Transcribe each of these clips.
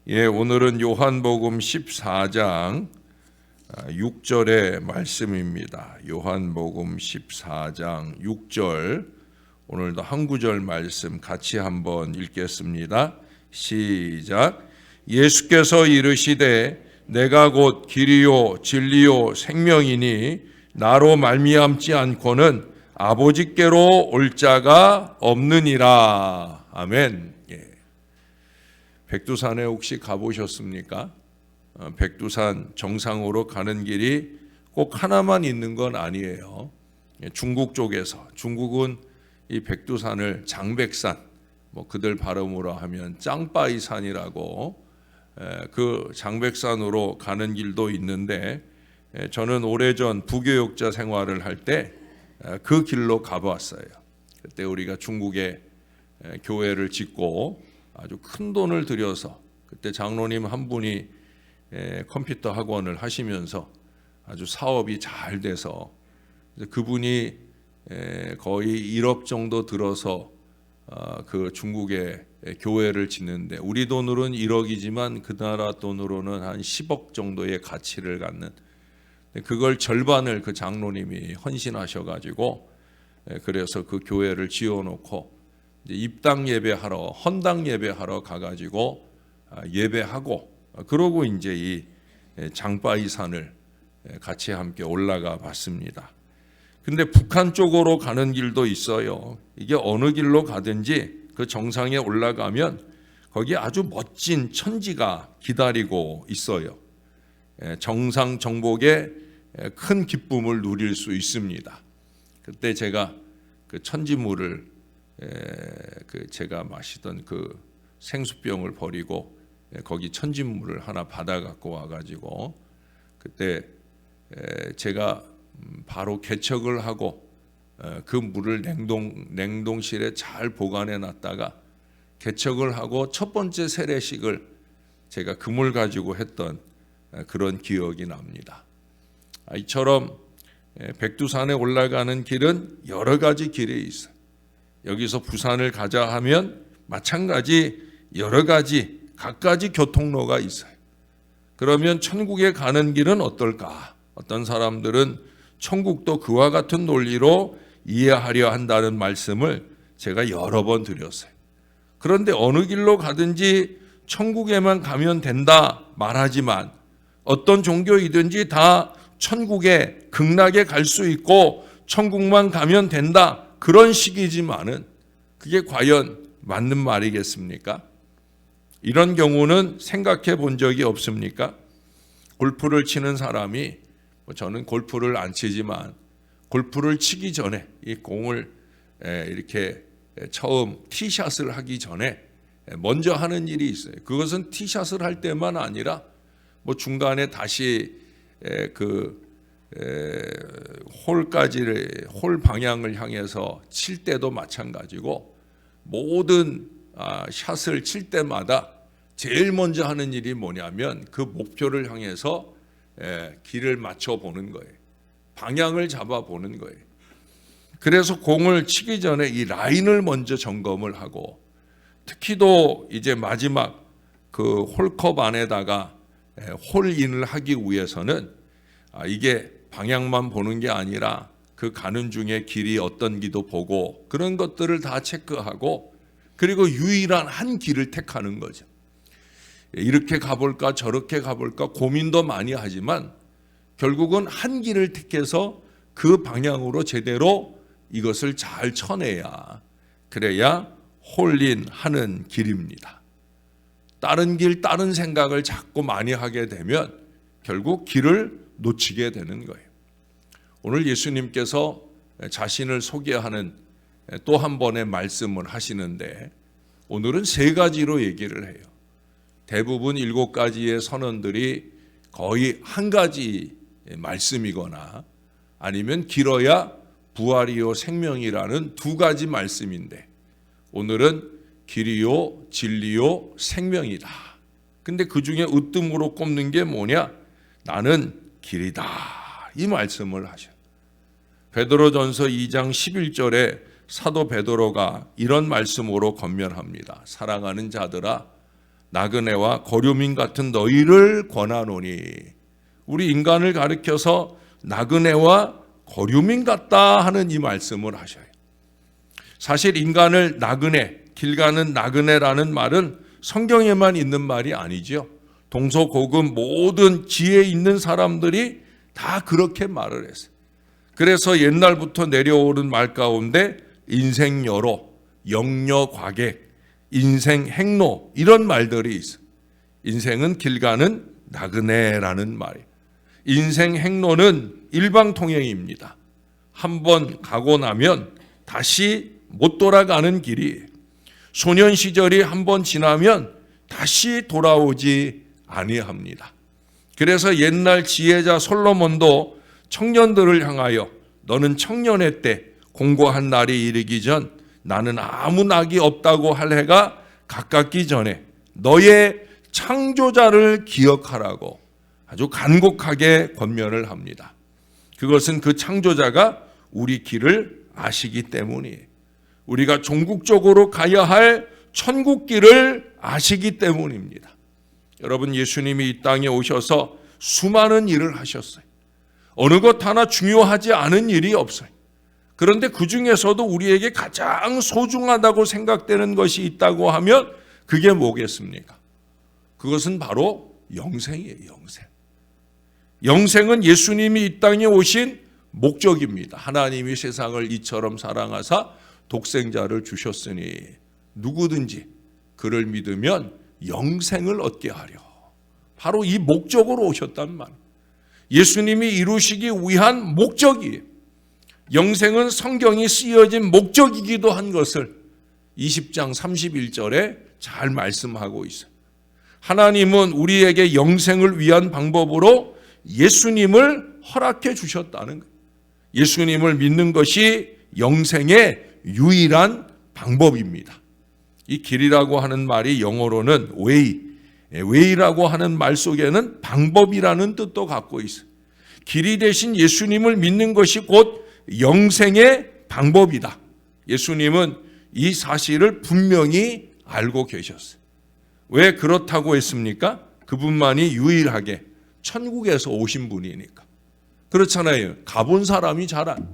오늘은 요한복음 14장 6절의 말씀입니다. 요한복음 14장 6절, 오늘도 한 구절 말씀 같이 한번 읽겠습니다. 시작. 예수께서 이르시되 내가 곧 길이요 진리요 생명이니 나로 말미암지 않고는 아버지께로 올 자가 없느니라. 아멘. 백두산에 혹시 가보셨습니까? 백두산 정상으로 가는 길이 꼭 하나만 있는 건 아니에요. 중국 쪽에서, 중국은 이 백두산을 장백산, 그들 발음으로 하면 짱바이산이라고, 그 장백산으로 가는 길도 있는데, 저는 오래전 부교육자 생활을 할 때 그 길로 가보았어요. 그때 우리가 중국에 교회를 짓고 아주 큰 돈을 들여서, 그때 장로님 한 분이 컴퓨터 학원을 하시면서 아주 사업이 잘 돼서 그분이 거의 1억 정도 들어서 그 중국에 교회를 짓는데, 우리 돈으로는 1억이지만 그 나라 돈으로는 한 10억 정도의 가치를 갖는, 그걸 절반을 그 장로님이 헌신하셔가지고 그래서 그 교회를 지어놓고 입당 예배하러, 헌당 예배하러 가가지고 예배하고, 그러고 이제 이 장바이산을 같이 함께 올라가 봤습니다. 근데 북한 쪽으로 가는 길도 있어요. 이게 어느 길로 가든지 그 정상에 올라가면 거기 아주 멋진 천지가 기다리고 있어요. 정상 정복에 큰 기쁨을 누릴 수 있습니다. 그때 제가 그 천지물을 제가 마시던 그 생수병을 버리고 거기 천지물을 하나 받아 갖고 와가지고, 그때 제가 바로 개척을 하고 그 물을 냉동실에 잘 보관해 놨다가 개척을 하고 첫 번째 세례식을 제가 그 물 가지고 했던 그런 기억이 납니다. 이처럼 백두산에 올라가는 길은 여러 가지 길이 있어요. 여기서 부산을 가자 하면 마찬가지 여러 가지 각가지 교통로가 있어요. 그러면 천국에 가는 길은 어떨까? 어떤 사람들은 천국도 그와 같은 논리로 이해하려 한다는 말씀을 제가 여러 번 드렸어요. 그런데 어느 길로 가든지 천국에만 가면 된다 말하지만, 어떤 종교이든지 다 천국에 극락에 갈 수 있고 천국만 가면 된다, 그런 식이지만은 그게 과연 맞는 말이겠습니까? 이런 경우는 생각해 본 적이 없습니까? 골프를 치는 사람이, 저는 골프를 안 치지만 골프를 치기 전에 이 공을 이렇게 처음 티샷을 하기 전에 먼저 하는 일이 있어요. 그것은 티샷을 할 때만 아니라 중간에 다시 홀 방향을 향해서 칠 때도 마찬가지고, 모든 샷을 칠 때마다 제일 먼저 하는 일이 뭐냐면 그 목표를 향해서 길을 맞춰 보는 거예요. 방향을 잡아 보는 거예요. 그래서 공을 치기 전에 이 라인을 먼저 점검을 하고, 특히도 이제 마지막 그 홀컵 안에다가 홀인을 하기 위해서는 이게 방향만 보는 게 아니라 그 가는 중에 길이 어떤 기도 보고, 그런 것들을 다 체크하고, 그리고 유일한 한 길을 택하는 거죠. 이렇게 가볼까 저렇게 가볼까 고민도 많이 하지만 결국은 한 길을 택해서 그 방향으로 제대로 이것을 잘 쳐내야, 그래야 홀인하는 길입니다. 다른 길, 다른 생각을 자꾸 많이 하게 되면 결국 길을 놓치게 되는 거예요. 오늘 예수님께서 자신을 소개하는 또 한 번의 말씀을 하시는데, 오늘은 3가지로 얘기를 해요. 대부분 7가지의 선언들이 거의 한 가지 말씀이거나 아니면 길어야 부활이요 생명이라는 2가지 말씀인데, 오늘은 길이요 진리요 생명이다. 근데 그 중에 으뜸으로 꼽는 게 뭐냐? 나는 길이다, 이 말씀을 하셔. 베드로전서 2장 11절에 사도 베드로가 이런 말씀으로 권면합니다. 사랑하는 자들아, 나그네와 거류민 같은 너희를 권하노니. 우리 인간을 가리켜서 나그네와 거류민 같다 하는 이 말씀을 하셔요. 사실 인간을 나그네, 길 가는 나그네라는 말은 성경에만 있는 말이 아니죠. 동서고금 모든 지혜 있는 사람들이 다 그렇게 말을 했어요. 그래서 옛날부터 내려오는 말 가운데 인생여로, 영려과객, 인생행로 이런 말들이 있어요. 인생은 길 가는 나그네라는 말이에요. 인생행로는 일방통행입니다. 한번 가고 나면 다시 못 돌아가는 길이에요. 소년 시절이 한번 지나면 다시 돌아오지 아니합니다. 그래서 옛날 지혜자 솔로몬도 청년들을 향하여 너는 청년의 때 공고한 날이 이르기 전 나는 아무 낙이 없다고 할 해가 가깝기 전에 너의 창조자를 기억하라고 아주 간곡하게 권면을 합니다. 그것은 그 창조자가 우리 길을 아시기 때문이에요. 우리가 종국적으로 가야 할 천국길을 아시기 때문입니다. 여러분, 예수님이 이 땅에 오셔서 수많은 일을 하셨어요. 어느 것 하나 중요하지 않은 일이 없어요. 그런데 그 중에서도 우리에게 가장 소중하다고 생각되는 것이 있다고 하면 그게 뭐겠습니까? 그것은 바로 영생이에요. 영생. 영생은 예수님이 이 땅에 오신 목적입니다. 하나님이 세상을 이처럼 사랑하사 독생자를 주셨으니 누구든지 그를 믿으면 영생을 얻게 하려. 바로 이 목적으로 오셨단 말. 예수님이 이루시기 위한 목적이에요. 영생은 성경이 쓰여진 목적이기도 한 것을 20장 31절에 잘 말씀하고 있어요. 하나님은 우리에게 영생을 위한 방법으로 예수님을 허락해 주셨다는 거예요. 예수님을 믿는 것이 영생의 유일한 방법입니다. 이 길이라고 하는 말이 영어로는 웨이라고 하는 말 속에는 방법이라는 뜻도 갖고 있어요. 길이 대신 예수님을 믿는 것이 곧 영생의 방법이다. 예수님은 이 사실을 분명히 알고 계셨어요. 왜 그렇다고 했습니까? 그분만이 유일하게 천국에서 오신 분이니까. 그렇잖아요. 가본 사람이 잘 안.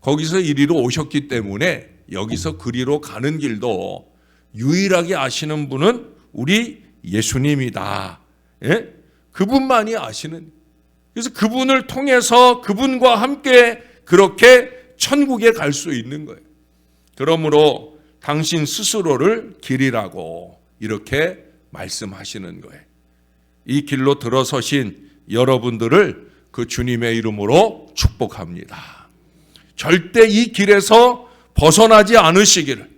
거기서 이리로 오셨기 때문에 여기서 그리로 가는 길도 유일하게 아시는 분은 우리 예수님이다. 예? 그분만이 아시는. 그래서 그분을 통해서 그분과 함께 그렇게 천국에 갈 수 있는 거예요. 그러므로 당신 스스로를 길이라고 이렇게 말씀하시는 거예요. 이 길로 들어서신 여러분들을 그 주님의 이름으로 축복합니다. 절대 이 길에서 벗어나지 않으시기를.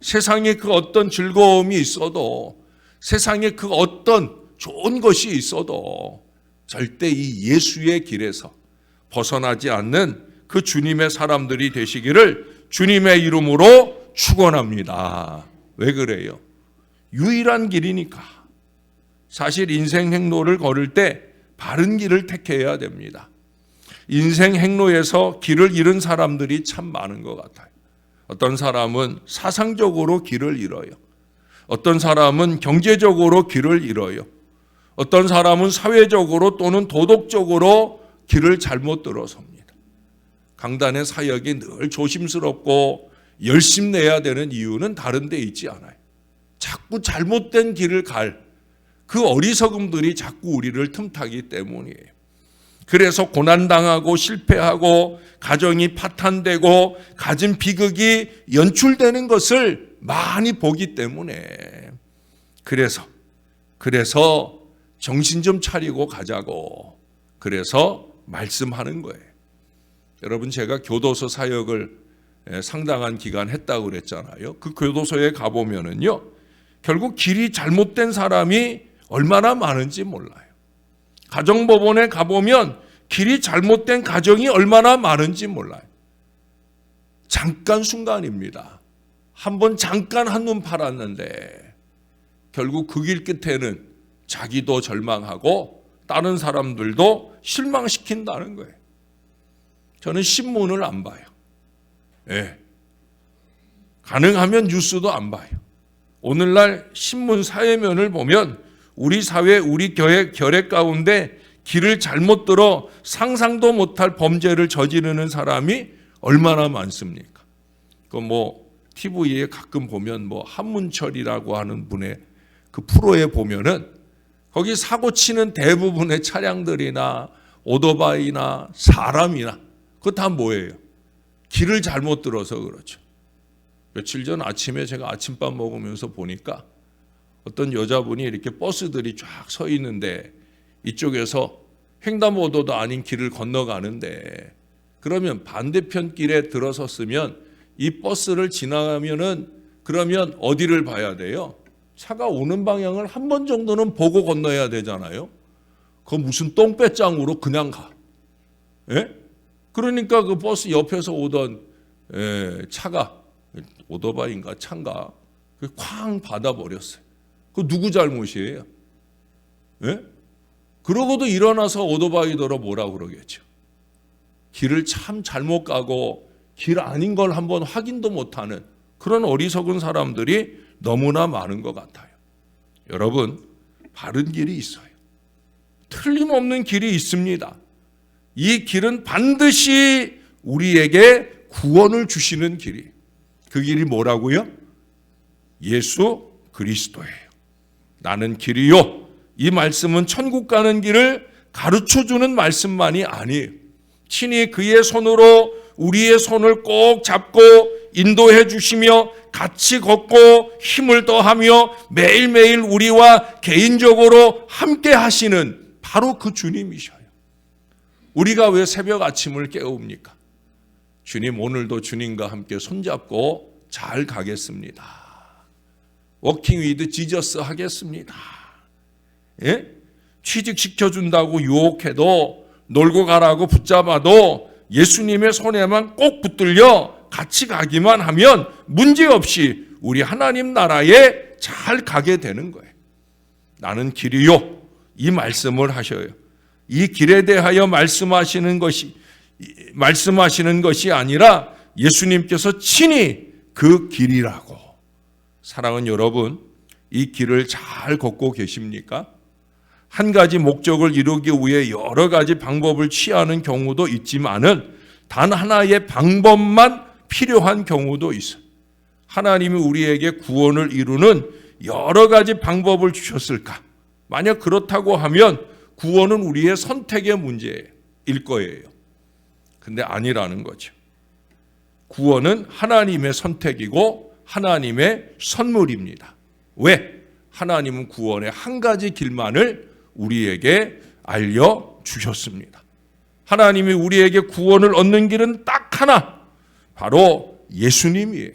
세상에 그 어떤 즐거움이 있어도, 세상에 그 어떤 좋은 것이 있어도 절대 이 예수의 길에서 벗어나지 않는 그 주님의 사람들이 되시기를 주님의 이름으로 축원합니다. 왜 그래요? 유일한 길이니까. 사실 인생 행로를 걸을 때 바른 길을 택해야 됩니다. 인생 행로에서 길을 잃은 사람들이 참 많은 것 같아요. 어떤 사람은 사상적으로 길을 잃어요. 어떤 사람은 경제적으로 길을 잃어요. 어떤 사람은 사회적으로 또는 도덕적으로 길을 잘못 들어섭니다. 강단의 사역이 늘 조심스럽고 열심내야 되는 이유는 다른 데 있지 않아요. 자꾸 잘못된 길을 갈 그 어리석음들이 자꾸 우리를 틈타기 때문이에요. 그래서 고난당하고 실패하고 가정이 파탄되고 가진 비극이 연출되는 것을 많이 보기 때문에 그래서 정신 좀 차리고 가자고 그래서 말씀하는 거예요. 여러분, 제가 교도소 사역을 상당한 기간 했다고 그랬잖아요. 그 교도소에 가보면은요, 결국 길이 잘못된 사람이 얼마나 많은지 몰라요. 가정법원에 가보면 길이 잘못된 가정이 얼마나 많은지 몰라요. 잠깐 순간입니다. 한번 잠깐 한눈 팔았는데 결국 그 길 끝에는 자기도 절망하고 다른 사람들도 실망시킨다는 거예요. 저는 신문을 안 봐요. 예. 가능하면 뉴스도 안 봐요. 오늘날 신문 사회면을 보면 우리 사회, 우리 결의 가운데 길을 잘못 들어 상상도 못할 범죄를 저지르는 사람이 얼마나 많습니까? TV에 가끔 보면 한문철이라고 하는 분의 그 프로에 보면은 거기 사고 치는 대부분의 차량들이나 오토바이나 사람이나 그거 다 뭐예요? 길을 잘못 들어서 그렇죠. 며칠 전 아침에 제가 아침밥 먹으면서 보니까 어떤 여자분이 이렇게 버스들이 쫙 서 있는데 이쪽에서 횡단보도도 아닌 길을 건너가는데 그러면 반대편 길에 들어섰으면 이 버스를 지나가면은 그러면 어디를 봐야 돼요? 차가 오는 방향을 한 번 정도는 보고 건너야 되잖아요. 그거 무슨 똥배짱으로 그냥 가. 예? 그러니까 그 버스 옆에서 오던 차가 오토바이인가 차인가 쾅 받아버렸어요. 그 누구 잘못이에요? 예? 그러고도 일어나서 오토바이더러 뭐라 그러겠죠. 길을 참 잘못 가고 길 아닌 걸 한번 확인도 못하는 그런 어리석은 사람들이 너무나 많은 것 같아요. 여러분, 바른 길이 있어요. 틀림없는 길이 있습니다. 이 길은 반드시 우리에게 구원을 주시는 길이에요. 그 길이 뭐라고요? 예수 그리스도예요. 나는 길이요. 이 말씀은 천국 가는 길을 가르쳐주는 말씀만이 아니에요. 친히 그의 손으로 우리의 손을 꼭 잡고 인도해 주시며 같이 걷고 힘을 더하며 매일매일 우리와 개인적으로 함께 하시는 바로 그 주님이셔요. 우리가 왜 새벽 아침을 깨웁니까? 주님, 오늘도 주님과 함께 손잡고 잘 가겠습니다. 워킹 위드 지저스 하겠습니다. 예? 취직시켜준다고 유혹해도 놀고 가라고 붙잡아도 예수님의 손에만 꼭 붙들려 같이 가기만 하면 문제없이 우리 하나님 나라에 잘 가게 되는 거예요. 나는 길이요. 이 말씀을 하셔요. 이 길에 대하여 말씀하시는 것이 아니라 예수님께서 친히 그 길이라고. 사랑하는 여러분, 이 길을 잘 걷고 계십니까? 한 가지 목적을 이루기 위해 여러 가지 방법을 취하는 경우도 있지만은 단 하나의 방법만 필요한 경우도 있어요. 하나님이 우리에게 구원을 이루는 여러 가지 방법을 주셨을까? 만약 그렇다고 하면 구원은 우리의 선택의 문제일 거예요. 근데 아니라는 거죠. 구원은 하나님의 선택이고 하나님의 선물입니다. 왜? 하나님은 구원의 한 가지 길만을 우리에게 알려주셨습니다. 하나님이 우리에게 구원을 얻는 길은 딱 하나, 바로 예수님이에요.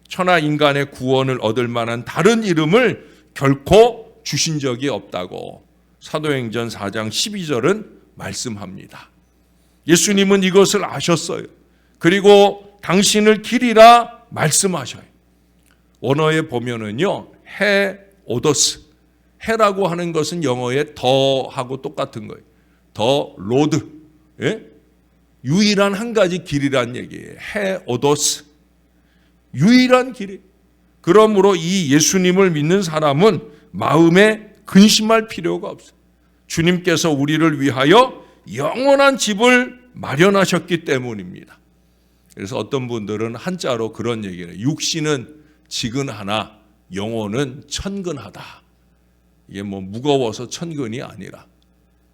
천하 인간의 구원을 얻을 만한 다른 이름을 결코 주신 적이 없다고 사도행전 4장 12절은 말씀합니다. 예수님은 이것을 아셨어요. 그리고 당신을 길이라 말씀하셔요. 원어에 보면은요, 해 오더스, 해라고 하는 것은 영어의 더하고 똑같은 거예요. 더 로드, 예? 유일한 한 가지 길이란 얘기예요. 해 오더스, 유일한 길이. 그러므로 이 예수님을 믿는 사람은 마음에 근심할 필요가 없어요. 주님께서 우리를 위하여 영원한 집을 마련하셨기 때문입니다. 그래서 어떤 분들은 한자로 그런 얘기를 해요. 육신은 지근하나 영혼은 천근하다. 이게 무거워서 천근이 아니라,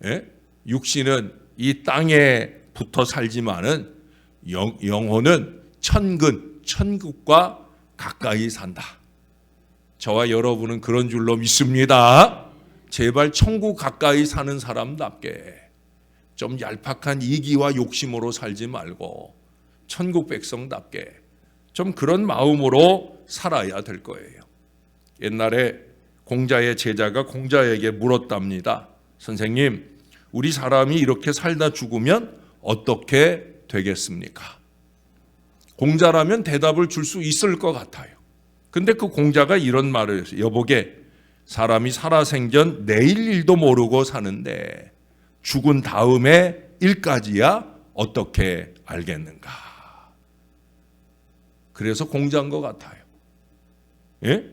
예? 육신은 이 땅에 붙어 살지만은 영혼은 천근, 천국과 가까이 산다. 저와 여러분은 그런 줄로 믿습니다. 제발 천국 가까이 사는 사람답게 좀 얄팍한 이기와 욕심으로 살지 말고 천국 백성답게 좀 그런 마음으로 살아야 될 거예요. 옛날에 공자의 제자가 공자에게 물었답니다. 선생님, 우리 사람이 이렇게 살다 죽으면 어떻게 되겠습니까? 공자라면 대답을 줄 수 있을 것 같아요. 근데 그 공자가 이런 말을 했어요. 여보게, 사람이 살아생전 내일 일도 모르고 사는데 죽은 다음에 일까지야 어떻게 알겠는가? 그래서 공자인 것 같아요. 예?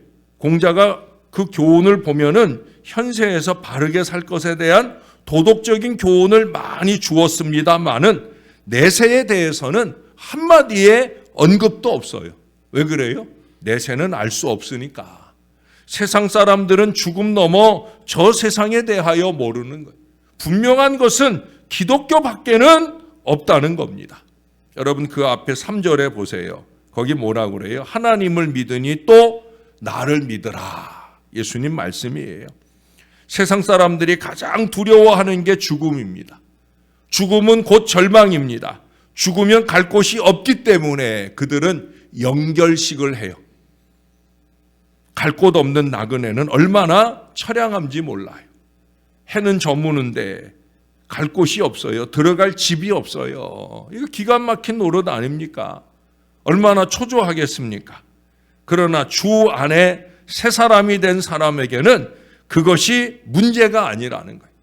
공자가 그 교훈을 보면은 현세에서 바르게 살 것에 대한 도덕적인 교훈을 많이 주었습니다만은 내세에 대해서는 한마디의 언급도 없어요. 왜 그래요? 내세는 알 수 없으니까. 세상 사람들은 죽음 넘어 저 세상에 대하여 모르는 거예요. 분명한 것은 기독교 밖에는 없다는 겁니다. 여러분 그 앞에 3절에 보세요. 거기 뭐라고 그래요? 하나님을 믿으니 또 나를 믿으라. 예수님 말씀이에요. 세상 사람들이 가장 두려워하는 게 죽음입니다. 죽음은 곧 절망입니다. 죽으면 갈 곳이 없기 때문에 그들은 영결식을 해요. 갈 곳 없는 나그네는 얼마나 처량한지 몰라요. 해는 저무는데 갈 곳이 없어요. 들어갈 집이 없어요. 이거 기가 막힌 노릇 아닙니까? 얼마나 초조하겠습니까? 그러나 주 안에 새 사람이 된 사람에게는 그것이 문제가 아니라는 거예요.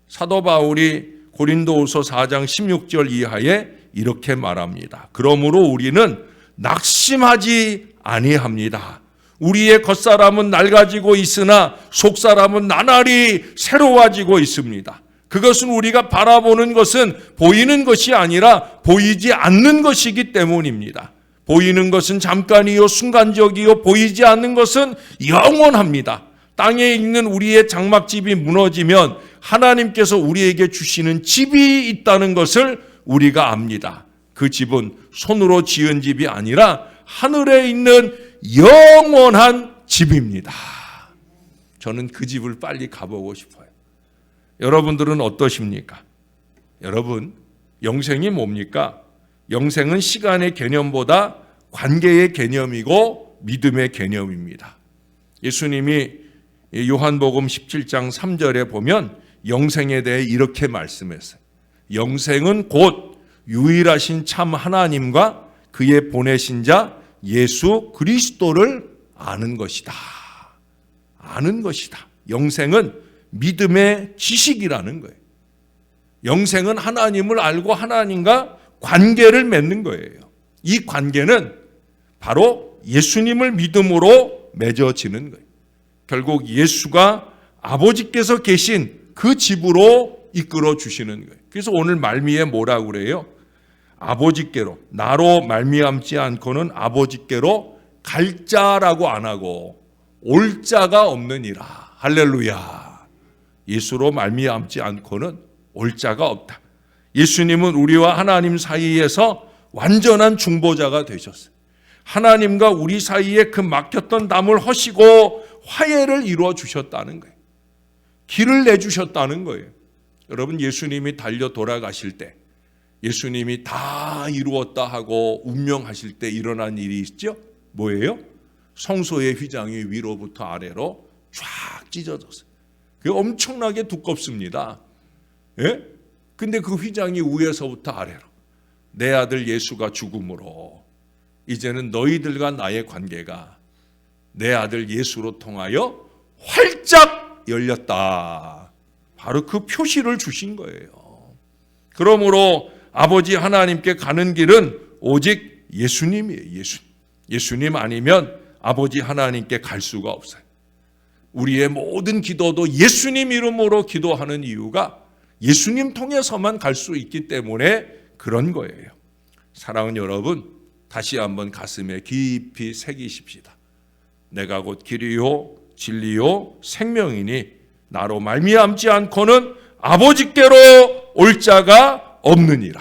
사도 바울이 고린도후서 4장 16절 이하에 이렇게 말합니다. 그러므로 우리는 낙심하지 아니합니다. 우리의 겉사람은 낡아지고 있으나 속사람은 나날이 새로워지고 있습니다. 그것은 우리가 바라보는 것은 보이는 것이 아니라 보이지 않는 것이기 때문입니다. 보이는 것은 잠깐이요 순간적이요 보이지 않는 것은 영원합니다. 땅에 있는 우리의 장막집이 무너지면 하나님께서 우리에게 주시는 집이 있다는 것을 우리가 압니다. 그 집은 손으로 지은 집이 아니라 하늘에 있는 영원한 집입니다. 저는 그 집을 빨리 가보고 싶어요. 여러분들은 어떠십니까? 여러분, 영생이 뭡니까? 영생은 시간의 개념보다 관계의 개념이고 믿음의 개념입니다. 예수님이 요한복음 17장 3절에 보면 영생에 대해 이렇게 말씀했어요. 영생은 곧 유일하신 참 하나님과 그의 보내신 자 예수 그리스도를 아는 것이다. 아는 것이다. 영생은 믿음의 지식이라는 거예요. 영생은 하나님을 알고 하나님과 관계를 맺는 거예요. 이 관계는 바로 예수님을 믿음으로 맺어지는 거예요. 결국 예수가 아버지께서 계신 그 집으로 이끌어 주시는 거예요. 그래서 오늘 말미에 뭐라고 그래요? 아버지께로, 나로 말미암지 않고는 아버지께로 갈 자라고 안 하고 올 자가 없느니라. 할렐루야. 예수로 말미암지 않고는 올 자가 없다. 예수님은 우리와 하나님 사이에서 완전한 중보자가 되셨어요. 하나님과 우리 사이에 그 막혔던 담을 허시고 화해를 이루어 주셨다는 거예요. 길을 내주셨다는 거예요. 여러분, 예수님이 달려 돌아가실 때 예수님이 다 이루었다 하고 운명하실 때 일어난 일이 있죠? 뭐예요? 성소의 휘장이 위로부터 아래로 쫙 찢어졌어요. 그게 엄청나게 두껍습니다. 예? 근데 그 휘장이 위에서부터 아래로 내 아들 예수가 죽음으로 이제는 너희들과 나의 관계가 내 아들 예수로 통하여 활짝 열렸다. 바로 그 표시를 주신 거예요. 그러므로 아버지 하나님께 가는 길은 오직 예수님이에요. 예수님 아니면 아버지 하나님께 갈 수가 없어요. 우리의 모든 기도도 예수님 이름으로 기도하는 이유가 예수님 통해서만 갈 수 있기 때문에 그런 거예요. 사랑하는 여러분, 다시 한번 가슴에 깊이 새기십시다. 내가 곧 길이요 진리요 생명이니 나로 말미암지 않고는 아버지께로 올 자가 없느니라.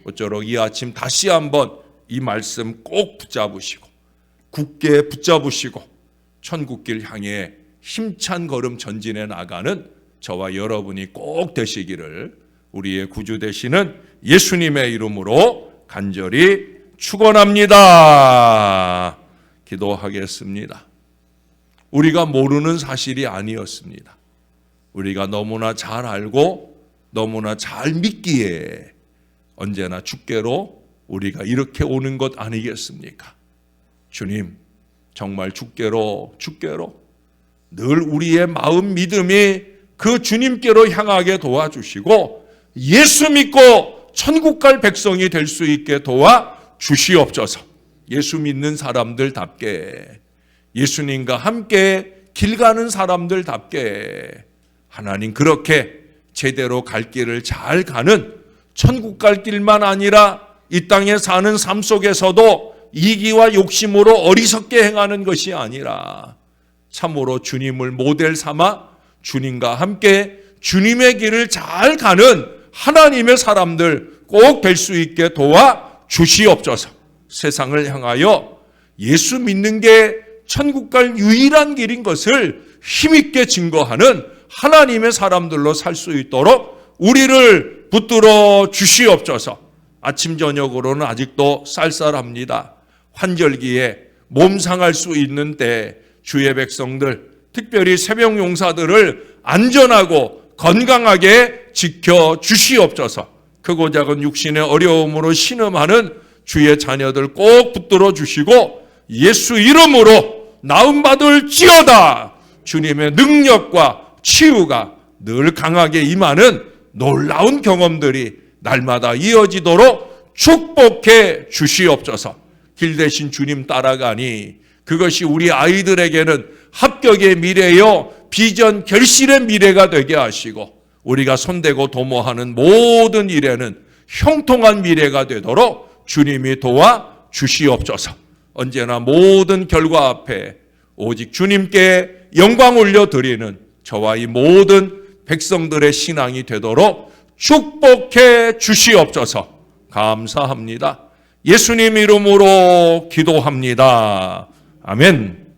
어쩌록 이 아침 다시 한번 이 말씀 꼭 붙잡으시고 굳게 붙잡으시고 천국길 향해 힘찬 걸음 전진해 나가는 저와 여러분이 꼭 되시기를 우리의 구주 되시는 예수님의 이름으로 간절히 축원합니다. 기도하겠습니다. 우리가 모르는 사실이 아니었습니다. 우리가 너무나 잘 알고 너무나 잘 믿기에 언제나 주께로 우리가 이렇게 오는 것 아니겠습니까? 주님, 정말 주께로 늘 우리의 마음 믿음이 그 주님께로 향하게 도와주시고 예수 믿고 천국 갈 백성이 될 수 있게 도와주시옵소서. 예수 믿는 사람들답게 예수님과 함께 길 가는 사람들답게 하나님 그렇게 제대로 갈 길을 잘 가는 천국 갈 길만 아니라 이 땅에 사는 삶 속에서도 이기와 욕심으로 어리석게 행하는 것이 아니라 참으로 주님을 모델 삼아 주님과 함께 주님의 길을 잘 가는 하나님의 사람들 꼭 될 수 있게 도와 주시옵소서. 세상을 향하여 예수 믿는 게 천국 갈 유일한 길인 것을 힘있게 증거하는 하나님의 사람들로 살 수 있도록 우리를 붙들어 주시옵소서. 아침 저녁으로는 아직도 쌀쌀합니다. 환절기에 몸 상할 수 있는 때 주의 백성들, 특별히 새벽 용사들을 안전하고 건강하게 지켜 주시옵소서. 크고 작은 육신의 어려움으로 신음하는 주의 자녀들 꼭 붙들어 주시고 예수 이름으로 나음 받을지어다. 주님의 능력과 치유가 늘 강하게 임하는 놀라운 경험들이 날마다 이어지도록 축복해 주시옵소서. 길 대신 주님 따라가니 그것이 우리 아이들에게는 합격의 미래요 비전 결실의 미래가 되게 하시고 우리가 손대고 도모하는 모든 일에는 형통한 미래가 되도록 주님이 도와 주시옵소서. 언제나 모든 결과 앞에 오직 주님께 영광 올려드리는 저와 이 모든 백성들의 신앙이 되도록 축복해 주시옵소서. 감사합니다. 예수님 이름으로 기도합니다. 아멘.